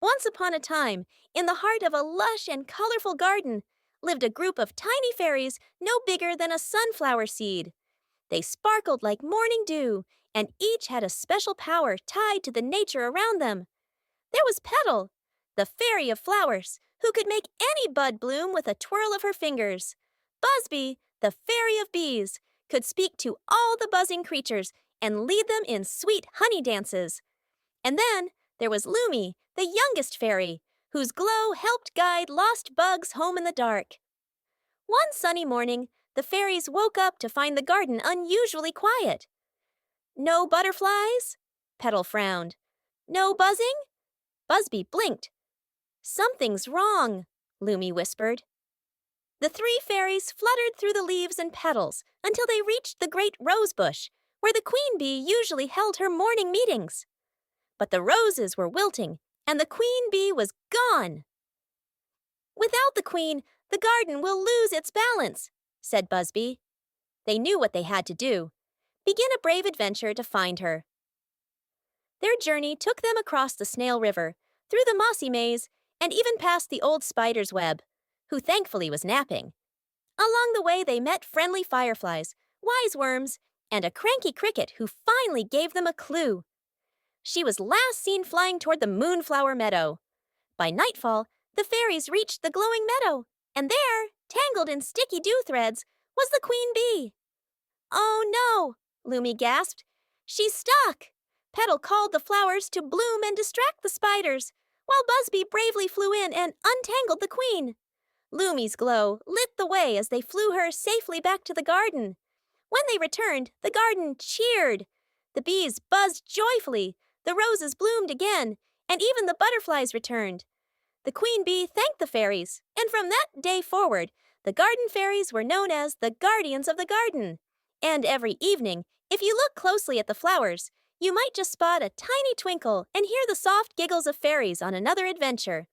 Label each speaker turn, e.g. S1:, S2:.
S1: Once upon a time, in the heart of a lush and colorful garden, lived a group of tiny fairies no bigger than a sunflower seed. They sparkled like morning dew, and each had a special power tied to the nature around them. There was Petal, the fairy of flowers, who could make any bud bloom with a twirl of her fingers. Buzzby, the fairy of bees, could speak to all the buzzing creatures and lead them in sweet honey dances. And then there was Lumi, the youngest fairy, whose glow helped guide lost bugs home in the dark. One sunny morning, the fairies woke up to find the garden unusually quiet. No butterflies? Petal frowned. No buzzing? Buzzby blinked. Something's wrong, Lumi whispered. The three fairies fluttered through the leaves and petals until they reached the great rose bush, where the queen bee usually held her morning meetings. But the roses were wilting, and the queen bee was gone. Without the queen, the garden will lose its balance, said Buzzby. They knew what they had to do. Begin a brave adventure to find her. Their journey took them across the Snail River, through the mossy maze, and even past the old spider's web, who thankfully was napping. Along the way, they met friendly fireflies, wise worms, and a cranky cricket who finally gave them a clue. She was last seen flying toward the moonflower meadow. By nightfall, the fairies reached the glowing meadow, and there, tangled in sticky dew threads, was the queen bee. Oh no, Lumi gasped. She's stuck. Petal called the flowers to bloom and distract the spiders, while Buzzby bravely flew in and untangled the queen. Lumi's glow lit the way as they flew her safely back to the garden. When they returned, the garden cheered. The bees buzzed joyfully, the roses bloomed again, and even the butterflies returned. The queen bee thanked the fairies, and from that day forward, the garden fairies were known as the guardians of the garden. And every evening, if you look closely at the flowers, you might just spot a tiny twinkle and hear the soft giggles of fairies on another adventure.